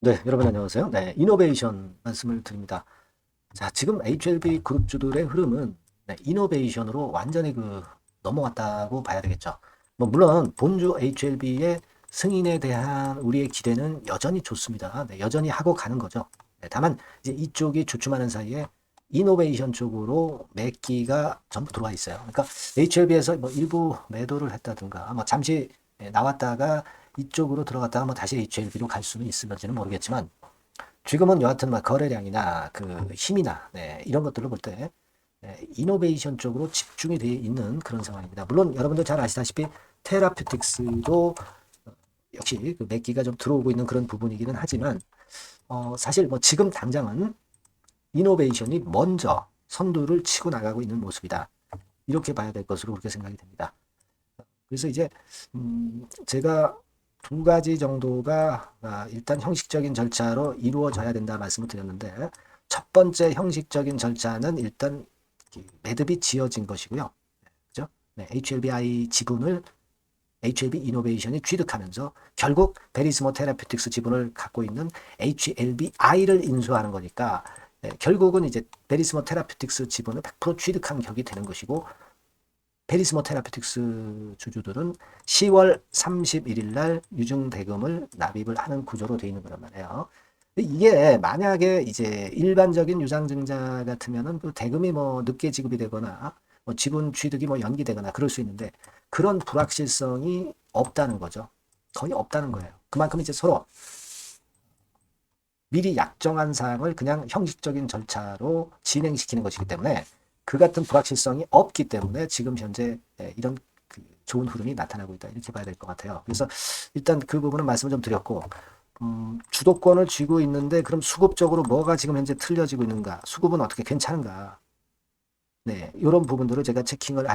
네, 여러분 안녕하세요. 네, 이노베이션 말씀을 드립니다. 자, 지금 HLB 그룹주들의 흐름은 네, 이노베이션으로 완전히 넘어왔다고 봐야 되겠죠. 뭐 물론 본주 HLB의 승인에 대한 우리의 기대는 여전히 좋습니다. 네, 여전히 하고 가는 거죠. 네, 다만 이제 이쪽이 주춤하는 사이에 이노베이션 쪽으로 매기가 전부 들어와 있어요. 그러니까 HLB에서 뭐 일부 매도를 했다든가 뭐 잠시 나왔다가 이쪽으로 들어갔다가 뭐 다시 HLB로 갈 수는 있을지는 모르겠지만 지금은 여하튼 막 거래량이나 힘이나 네, 이런 것들을 볼 때 이노베이션 쪽으로 집중이 되어 있는 그런 상황입니다. 물론 여러분도 잘 아시다시피 테라퓨틱스도 역시 매기가 좀 들어오고 있는 그런 부분이기는 하지만 사실 뭐 지금 당장은 이노베이션이 먼저 선두를 치고 나가고 있는 모습이다. 이렇게 봐야 될 것으로 그렇게 생각이 됩니다. 그래서 이제 제가 두 가지 정도가 일단 형식적인 절차로 이루어져야 된다 말씀을 드렸는데 첫 번째 형식적인 절차는 일단 매듭이 지어진 것이고요. 그죠? 네, HLBI 지분을 HLB 이노베이션이 취득하면서 결국 베리스모 테라퓨틱스 지분을 갖고 있는 HLBI를 인수하는 거니까 결국은 이제 베리스모 테라퓨틱스 지분을 100% 취득한 격이 되는 것이고 페리스모 테라피틱스 주주들은 10월 31일 날 유증 대금을 납입을 하는 구조로 되어 있는 거란 말이에요. 이게 만약에 이제 일반적인 유상증자 같으면은 그 대금이 뭐 늦게 지급이 되거나 뭐 지분 취득이 뭐 연기되거나 그럴 수 있는데 그런 불확실성이 없다는 거죠. 거의 없다는 거예요. 그만큼 이제 서로 미리 약정한 사항을 그냥 형식적인 절차로 진행시키는 것이기 때문에 그 같은 불확실성이 없기 때문에 지금 현재 이런 좋은 흐름이 나타나고 있다 이렇게 봐야 될 것 같아요. 그래서 일단 그 부분은 말씀을 좀 드렸고 주도권을 쥐고 있는데 그럼 수급적으로 뭐가 지금 현재 틀려지고 있는가? 수급은 어떻게 괜찮은가? 네, 이런 부분들을 제가 체킹을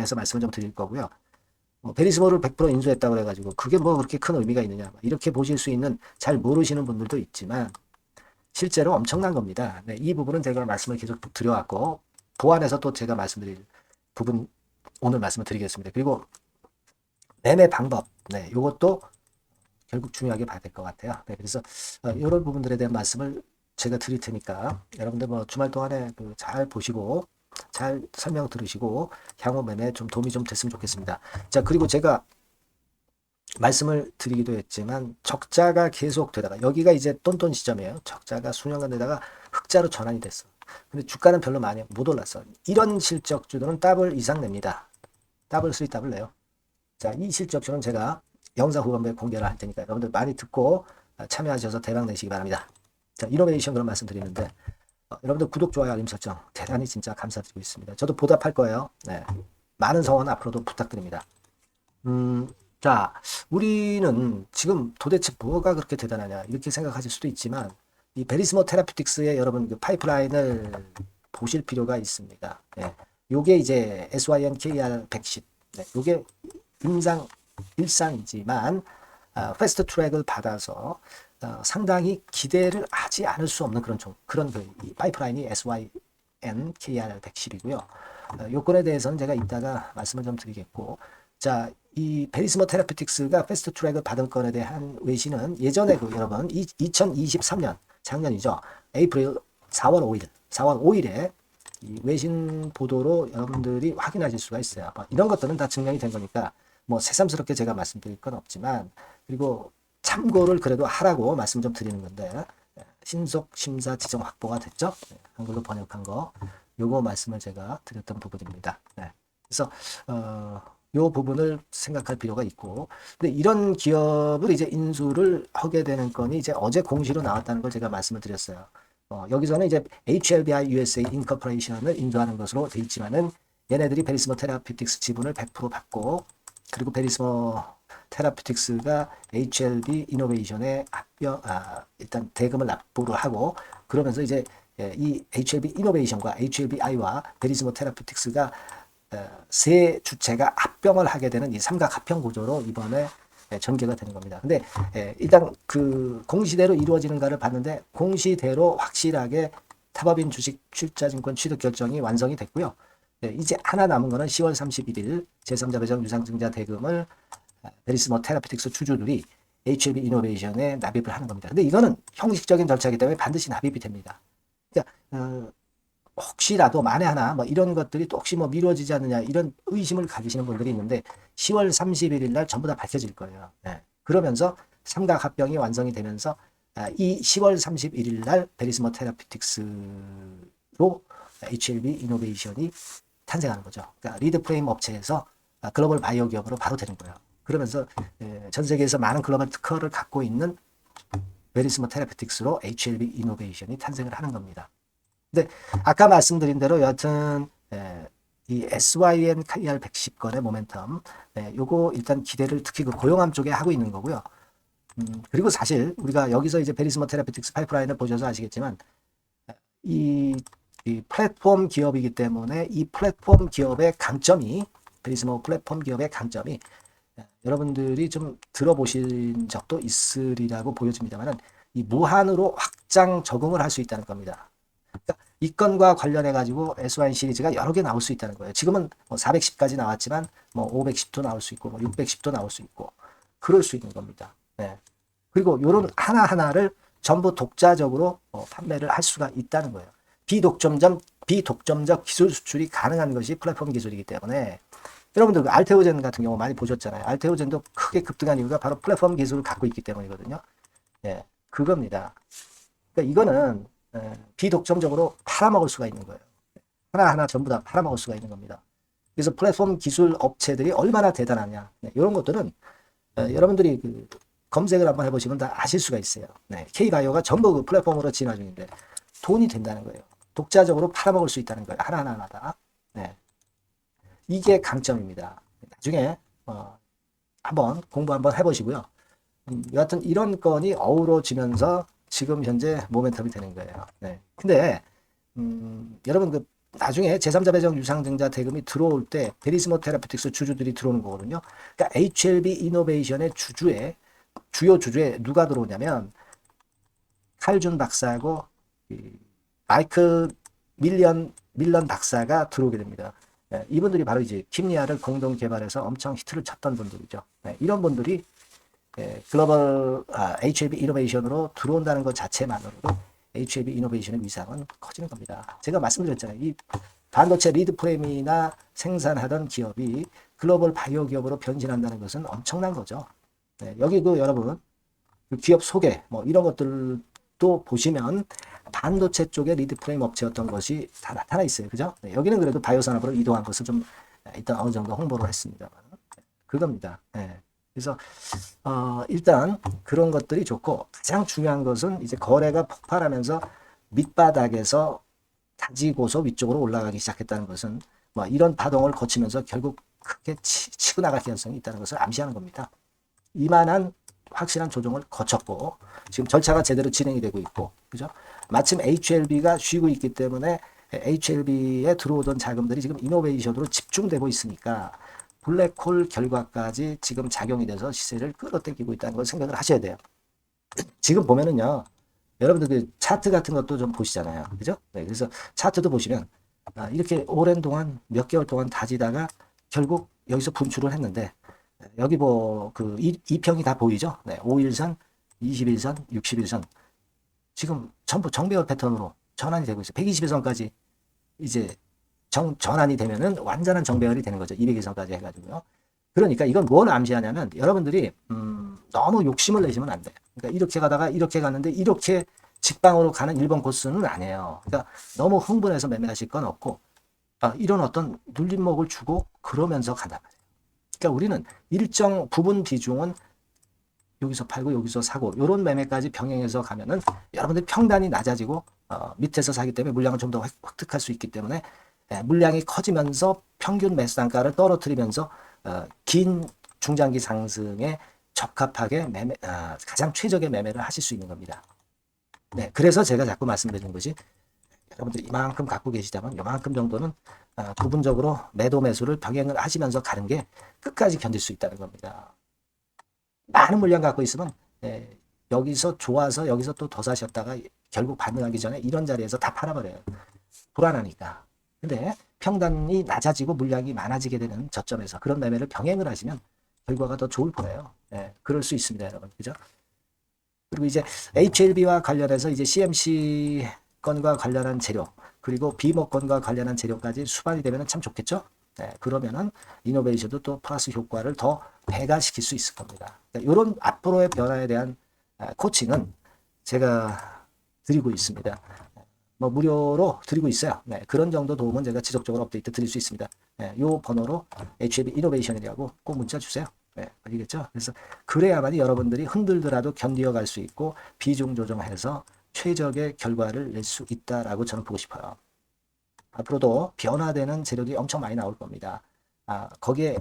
해서 말씀을 좀 드릴 거고요. 베리스모를 100% 인수했다고 그래가지고 그게 뭐 그렇게 큰 의미가 있느냐 이렇게 보실 수 있는 잘 모르시는 분들도 있지만 실제로 엄청난 겁니다. 네, 이 부분은 제가 말씀을 계속 드려왔고 보완해서 또 제가 말씀드릴 부분 오늘 말씀을 드리겠습니다. 그리고 매매 방법, 네, 이것도 결국 중요하게 봐야 될 것 같아요. 네, 그래서 이런 부분들에 대한 말씀을 제가 드릴 테니까 여러분들 뭐 주말 동안에 잘 보시고 잘 설명 들으시고 향후 매매에 좀 도움이 좀 됐으면 좋겠습니다. 자, 그리고 제가 말씀을 드리기도 했지만 적자가 계속 되다가 여기가 이제 똔똔 시점이에요. 적자가 수년간 되다가 흑자로 전환이 됐어. 근데 주가는 별로 많이 못 올랐어. 이런 실적주들은 더블 이상 냅니다. 더블 3 더블 내요. 자, 이 실적주는 제가 영상 후반부에 공개를 할 테니까 여러분들 많이 듣고 참여하셔서 대박 내시기 바랍니다. 자, 이노베이션 그런 말씀 드리는데 여러분들 구독, 좋아요, 알림 설정 대단히 진짜 감사드리고 있습니다. 저도 보답할 거예요. 네. 많은 성원 앞으로도 부탁드립니다. 자, 우리는 지금 도대체 뭐가 그렇게 대단하냐 이렇게 생각하실 수도 있지만 이 베리스모 테라피틱스의 여러분 그 파이프라인을 보실 필요가 있습니다. 네. 요게 이제 SYNKR 110. 네. 요게 임상 일상이지만 패스트 트랙을 받아서 상당히 기대를 하지 않을 수 없는 그런 이 파이프라인이 SYNKR 110이고요. 요건에 대해서는 제가 이따가 말씀을 좀 드리겠고, 자, 이 베리스모 테라피틱스가 패스트 트랙을 받은 건에 대한 외신은 예전에 여러분 2023년 작년이죠. 에이프릴 4월 5일, 4월 5일에 이 외신 보도로 여러분들이 확인하실 수가 있어요. 이런 것들은 다 증명이 된 거니까 뭐 새삼스럽게 제가 말씀드릴 건 없지만 그리고 참고를 그래도 하라고 말씀 좀 드리는 건데 신속 심사 지정 확보가 됐죠. 한글로 번역한 거 요거 말씀을 제가 드렸던 부분입니다. 네. 그래서 요 부분을 생각할 필요가 있고 근데 이런 기업을 이제 인수를 하게 되는 건이 이제 어제 공시로 나왔다는 걸 제가 말씀을 드렸어요. 여기서는 이제 HLBI USA 인커퍼레이션을 인수하는 것으로 돼 있지만은 얘네들이 베리스모 테라피틱스 지분을 100% 받고 그리고 베리스모 테라피틱스가 HLB 이노베이션에 일단 대금을 납부를 하고 그러면서 이제 이 HLB 이노베이션과 HLBI와 베리스모 테라피틱스가 세 주체가 합병을 하게 되는 이 삼각 합병 구조로 이번에 전개가 되는 겁니다. 근데 일단 그 공시대로 이루어지는가를 봤는데 공시대로 확실하게 타법인 주식 출자증권 취득 결정이 완성이 됐고요. 이제 하나 남은 거는 10월 31일 제3자 배정 유상증자 대금을 베리스모 테라피틱스 주주들이 HLB 이노베이션에 납입을 하는 겁니다. 근데 이거는 형식적인 절차이기 때문에 반드시 납입이 됩니다. 그러니까 혹시라도 만에 하나 뭐 이런 것들이 또 혹시 뭐 미뤄지지 않느냐 이런 의심을 가지시는 분들이 있는데 10월 31일 날 전부 다 밝혀질 거예요. 네. 그러면서 삼각합병이 완성이 되면서 이 10월 31일 날 베리스모 테라피틱스로 HLB 이노베이션이 탄생하는 거죠. 그러니까 리드 프레임 업체에서 글로벌 바이오 기업으로 바로 되는 거예요. 그러면서 전 세계에서 많은 글로벌 특허를 갖고 있는 베리스모 테라피틱스로 HLB 이노베이션이 탄생을 하는 겁니다. 근데 아까 말씀드린 대로 여하튼 이 SYN KR 110건의 모멘텀 요거 일단 기대를 특히 그 고용암 쪽에 하고 있는 거고요. 그리고 사실 우리가 여기서 이제 베리스모 테라피틱스 파이프라인을 보셔서 아시겠지만 이 플랫폼 기업이기 때문에 이 플랫폼 기업의 강점이 베리스모 플랫폼 기업의 강점이 여러분들이 좀 들어보신 적도 있으리라고 보여집니다만은 이 무한으로 확장 적응을 할 수 있다는 겁니다. 그러니까 이 건과 관련해 가지고 SYN 시리즈가 여러 개 나올 수 있다는 거예요. 지금은 뭐 410까지 나왔지만 뭐 510도 나올 수 있고 뭐 610도 나올 수 있고 그럴 수 있는 겁니다. 네. 그리고 이런 하나하나를 전부 독자적으로 판매를 할 수가 있다는 거예요. 비독점적 기술 수출이 가능한 것이 플랫폼 기술이기 때문에 여러분들 그 알테오젠 같은 경우 많이 보셨잖아요. 알테오젠도 크게 급등한 이유가 바로 플랫폼 기술을 갖고 있기 때문이거든요. 예, 그겁니다. 그러니까 이거는 비독점적으로 팔아먹을 수가 있는 거예요. 하나하나 전부 다 팔아먹을 수가 있는 겁니다. 그래서 플랫폼 기술 업체들이 얼마나 대단하냐. 네, 이런 것들은 여러분들이 그 검색을 한번 해보시면 다 아실 수가 있어요. 네, K바이오가 전부 그 플랫폼으로 진화 중인데 돈이 된다는 거예요. 독자적으로 팔아먹을 수 있다는 거예요. 하나하나마다. 네. 이게 강점입니다. 나중에 한번 공부 한번 해보시고요. 여하튼 이런 건이 어우러지면서 지금 현재 모멘텀이 되는 거예요. 네. 근데 여러분 그 나중에 제3자 배정 유상증자 대금이 들어올 때 베리스모 테라피틱스 주주들이 들어오는 거거든요. 그러니까 HLB 이노베이션의 주요 주주에 누가 들어오냐면 칼준 박사하고 마이크 밀런 박사가 들어오게 됩니다. 네, 이분들이 바로 이제 킴리아를 공동 개발해서 엄청 히트를 쳤던 분들이죠. 네, 이런 분들이 글로벌 HLB 이노베이션으로 들어온다는 것 자체만으로도 HLB 이노베이션의 위상은 커지는 겁니다. 제가 말씀드렸잖아요. 이 반도체 리드 프레임이나 생산하던 기업이 글로벌 바이오 기업으로 변신한다는 것은 엄청난 거죠. 네, 여기 그 여러분 그 기업 소개 뭐 이런 것들도 보시면 반도체 쪽의 리드 프레임 업체였던 것이 다 나타나 있어요. 그죠? 네, 여기는 그래도 바이오 산업으로 이동한 것을 좀 일단 어느 정도 홍보를 했습니다. 그겁니다. 네. 그래서 일단 그런 것들이 좋고 가장 중요한 것은 이제 거래가 폭발하면서 밑바닥에서 다지고서 위쪽으로 올라가기 시작했다는 것은 뭐 이런 파동을 거치면서 결국 크게 치고 나갈 가능성이 있다는 것을 암시하는 겁니다. 이만한 확실한 조정을 거쳤고 지금 절차가 제대로 진행이 되고 있고 그죠? 마침 HLB가 쉬고 있기 때문에 HLB에 들어오던 자금들이 지금 이노베이션으로 집중되고 있으니까 블랙홀 결과까지 지금 작용이 돼서 시세를 끌어당기고 있다는 걸 생각을 하셔야 돼요. 지금 보면은요, 여러분들 그 차트 같은 것도 좀 보시잖아요. 그죠? 네, 그래서 차트도 보시면 이렇게 오랜 동안 몇 개월 동안 다지다가 결국 여기서 분출을 했는데 여기 뭐 그 이평이 다 보이죠? 네, 5일선, 21선, 61선 지금 전부 정배열 패턴으로 전환이 되고 있어요. 120일선까지 이제 전환이 되면은 완전한 정배열이 되는 거죠. 200일선까지 해가지고요. 그러니까 이건 뭘 암시하냐면 여러분들이 너무 욕심을 내시면 안 돼요. 그러니까 이렇게 가다가 이렇게 갔는데 이렇게 직방으로 가는 일본 코스는 아니에요. 그러니까 너무 흥분해서 매매하실 건 없고 이런 어떤 눌림목을 주고 그러면서 간단 말이에요. 그러니까 우리는 일정 부분 비중은 여기서 팔고 여기서 사고 이런 매매까지 병행해서 가면은 여러분들 평단이 낮아지고 밑에서 사기 때문에 물량을 좀 더 획득할 수 있기 때문에 물량이 커지면서 평균 매수 단가를 떨어뜨리면서 긴 중장기 상승에 적합하게 가장 최적의 매매를 하실 수 있는 겁니다. 네, 그래서 제가 자꾸 말씀드리는 것이 여러분들이 이만큼 갖고 계시다면 이만큼 정도는 부분적으로 매도 매수를 병행을 하시면서 가는 게 끝까지 견딜 수 있다는 겁니다. 많은 물량 갖고 있으면 여기서 좋아서 여기서 또 더 사셨다가 결국 반등하기 전에 이런 자리에서 다 팔아버려요. 불안하니까. 근데 평단이 낮아지고 물량이 많아지게 되는 저점에서 그런 매매를 병행을 하시면 결과가 더 좋을 거예요. 예, 그럴 수 있습니다, 여러분. 그죠? 그리고 이제 HLB와 관련해서 이제 CMC 건과 관련한 재료, 그리고 비목건과 관련한 재료까지 수반이 되면 참 좋겠죠? 네, 그러면은 이노베이션도 또 플러스 효과를 더 배가시킬 수 있을 겁니다. 이런 앞으로의 변화에 대한 코칭은 제가 드리고 있습니다. 뭐 무료로 드리고 있어요. 네, 그런 정도 도움은 제가 지속적으로 업데이트 드릴 수 있습니다. 네, 요 번호로 HLB 이노베이션이라고 꼭 문자 주세요. 네, 알겠죠? 그래서 그래야만이 여러분들이 흔들더라도 견디어 갈 수 있고 비중 조정해서 최적의 결과를 낼 수 있다라고 저는 보고 싶어요. 앞으로도 변화되는 재료들이 엄청 많이 나올 겁니다. 거기에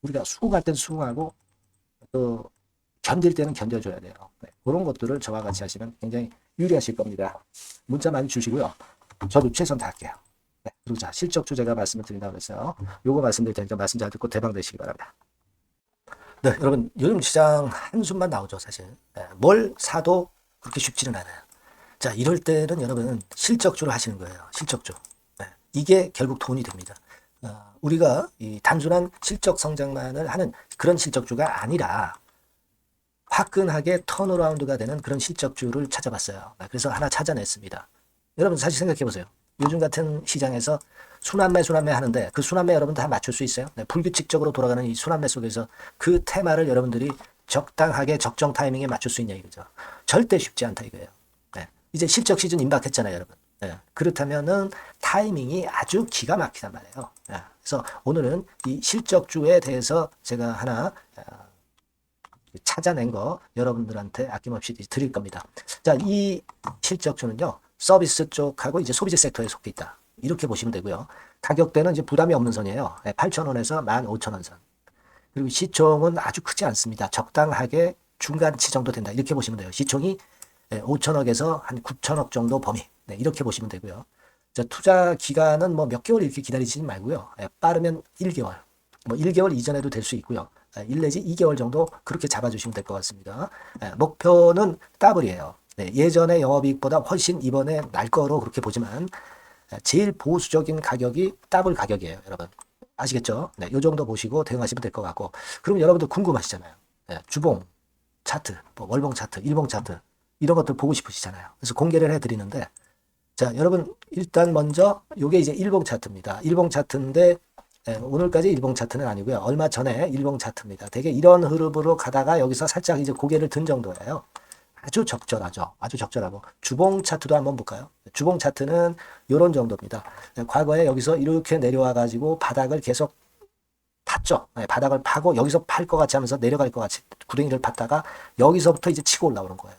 우리가 수긍할 땐 수긍하고 또 견딜 때는 견뎌줘야 돼요. 네, 그런 것들을 저와 같이 하시면 굉장히 유리하실 겁니다. 문자 많이 주시고요. 저도 최선 다할게요. 네, 그리고 자, 실적주 제가 말씀을 드린다고 했어요. 요거 말씀드릴 테니까 말씀 잘 듣고 대박 되시기 바랍니다. 네, 여러분 요즘 시장 한숨만 나오죠, 사실. 네, 뭘 사도 그렇게 쉽지는 않아요. 자, 이럴 때는 여러분 실적주를 하시는 거예요. 실적주. 네, 이게 결국 돈이 됩니다. 우리가 이 단순한 실적 성장만을 하는 그런 실적주가 아니라 화끈하게 턴어라운드가 되는 그런 실적주를 찾아봤어요. 그래서 하나 찾아냈습니다. 여러분 사실 생각해 보세요. 요즘 같은 시장에서 순환매 하는데 그 순환매 여러분 다 맞출 수 있어요? 네, 불규칙적으로 돌아가는 이 순환매 속에서 그 테마를 여러분들이 적당하게 적정 타이밍에 맞출 수 있냐 이거죠. 절대 쉽지 않다 이거예요. 네, 이제 실적 시즌 임박했잖아요, 여러분. 네, 그렇다면은 타이밍이 아주 기가 막히단 말이에요. 네, 그래서 오늘은 이 실적주에 대해서 제가 하나 찾아낸 거 여러분들한테 아낌없이 드릴 겁니다. 자, 이 실적주는요, 서비스 쪽하고 이제 소비재 섹터에 속해 있다. 이렇게 보시면 되고요. 가격대는 이제 부담이 없는 선이에요. 8,000원에서 15,000원 선. 그리고 시총은 아주 크지 않습니다. 적당하게 중간치 정도 된다. 이렇게 보시면 돼요. 시총이 5천억에서 한 9천억 정도 범위. 네, 이렇게 보시면 되고요. 자, 투자 기간은 뭐 몇 개월 이렇게 기다리지 말고요. 빠르면 1개월. 뭐 1개월 이전에도 될 수 있고요. 1 내지 2개월 정도 그렇게 잡아주시면 될 것 같습니다. 목표는 더블이에요. 네, 예전의 영업이익보다 훨씬 이번에 날 거로 그렇게 보지만 제일 보수적인 가격이 더블 가격이에요, 여러분. 아시겠죠? 네, 요 정도 보시고 대응하시면 될 것 같고. 그럼 여러분들 궁금하시잖아요. 네, 주봉 차트, 뭐 월봉 차트, 일봉 차트 이런 것들 보고 싶으시잖아요. 그래서 공개를 해드리는데, 자, 여러분 일단 먼저 요게 이제 일봉 차트입니다. 일봉 차트인데 오늘까지 일봉 차트는 아니고요. 얼마 전에 일봉 차트입니다. 되게 이런 흐름으로 가다가 여기서 살짝 이제 고개를 든 정도예요. 아주 적절하죠. 아주 적절하고. 주봉 차트도 한번 볼까요? 주봉 차트는 이런 정도입니다. 과거에 여기서 이렇게 내려와 가지고 바닥을 계속 팠죠. 바닥을 파고 여기서 팔 것 같이 하면서 내려갈 것 같이 구덩이를 팠다가 여기서부터 이제 치고 올라오는 거예요.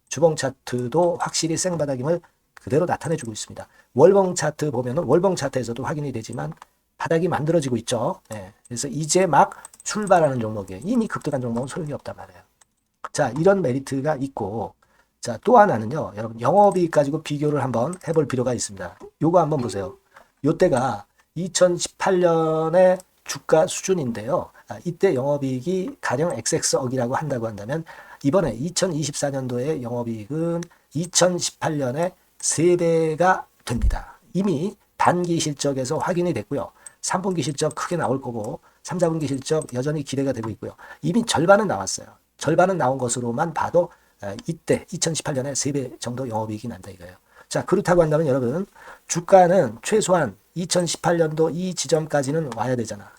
주봉 차트도 확실히 생바닥임을 그대로 나타내주고 있습니다. 월봉 차트 보면은 월봉 차트에서도 확인이 되지만 바닥이 만들어지고 있죠. 네. 그래서 이제 막 출발하는 종목이에요. 이미 급등한 종목은 소용이 없단 말이에요. 자, 이런 메리트가 있고, 자, 또 하나는요, 여러분, 영업이익 가지고 비교를 한번 해볼 필요가 있습니다. 요거 한번 보세요. 요때가 2018년의 주가 수준인데요. 이때 영업이익이 가령 XX억이라고 한다고 한다면, 이번에 2024년도의 영업이익은 2018년에 3배가 됩니다. 이미 단기 실적에서 확인이 됐고요. 3분기 실적 크게 나올 거고 3, 4분기 실적 여전히 기대가 되고 있고요. 이미 절반은 나왔어요. 절반은 나온 것으로만 봐도 이때 2018년에 3배 정도 영업이익이 난다 이거예요. 자, 그렇다고 한다면 여러분 주가는 최소한 2018년도 이 지점까지는 와야 되잖아.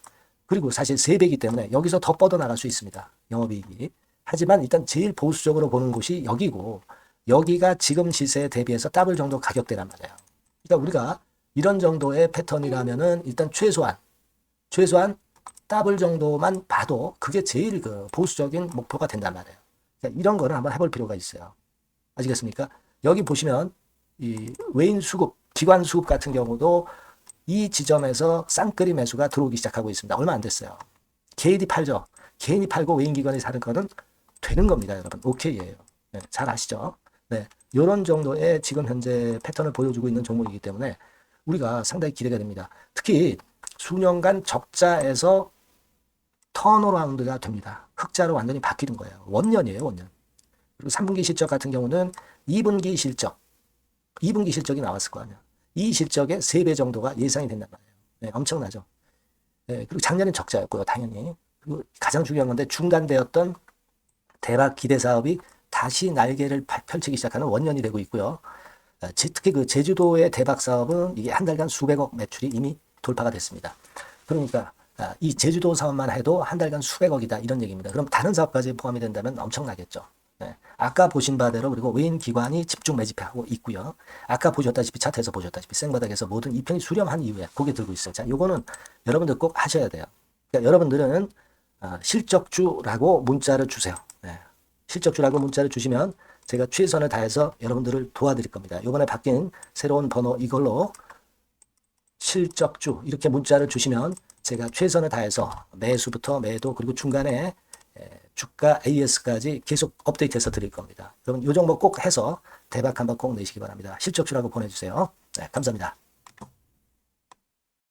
그리고 사실 3배이기 때문에 여기서 더 뻗어나갈 수 있습니다. 영업이익이. 하지만 일단 제일 보수적으로 보는 곳이 여기고 여기가 지금 시세에 대비해서 더블 정도 가격대란 말이에요. 그러니까 우리가 이런 정도의 패턴이라면은 일단 최소한 더블 정도만 봐도 그게 제일 그 보수적인 목표가 된단 말이에요. 그러니까 이런 거를 한번 해볼 필요가 있어요. 아시겠습니까? 여기 보시면 이 외인 수급, 기관 수급 같은 경우도 이 지점에서 쌍끌이 매수가 들어오기 시작하고 있습니다. 얼마 안 됐어요. 개인이 팔죠. 개인이 팔고 외인 기관이 사는 거는 되는 겁니다, 여러분. 오케이예요. 네, 잘 아시죠? 네, 이런 정도의 지금 현재 패턴을 보여주고 있는 종목이기 때문에 우리가 상당히 기대가 됩니다. 특히 수년간 적자에서 턴어라운드가 됩니다. 흑자로 완전히 바뀌는 거예요. 원년이에요, 원년. 그리고 3분기 실적 같은 경우는 2분기 실적이 나왔을 거 아니야. 이 실적의 3배 정도가 예상이 된단 말이에요. 네, 엄청나죠. 네, 그리고 작년엔 적자였고요, 당연히. 그리고 가장 중요한 건데 중단되었던 대박 기대 사업이 다시 날개를 펼치기 시작하는 원년이 되고 있고요. 특히 그 제주도의 대박 사업은 이게 한 달간 수백억 매출이 이미 돌파가 됐습니다. 그러니까 이 제주도 사업만 해도 한 달간 수백억이다 이런 얘기입니다. 그럼 다른 사업까지 포함이 된다면 엄청나겠죠. 네. 아까 보신 바대로 그리고 외인 기관이 집중 매집하고 있고요. 아까 보셨다시피 차트에서 보셨다시피 생바닥에서 모든 이평이 수렴한 이후에 고개 들고 있어요. 자, 요거는 여러분들 꼭 하셔야 돼요. 그러니까 여러분들은 실적주라고 문자를 주세요. 네. 실적주라고 문자를 주시면 제가 최선을 다해서 여러분들을 도와드릴 겁니다. 이번에 바뀐 새로운 번호 이걸로 실적주 이렇게 문자를 주시면 제가 최선을 다해서 매수부터 매도 그리고 중간에 주가 AS까지 계속 업데이트해서 드릴 겁니다. 여러분 이 종목 꼭 해서 대박 한번 꼭 내시기 바랍니다. 실적주라고 보내주세요. 네, 감사합니다.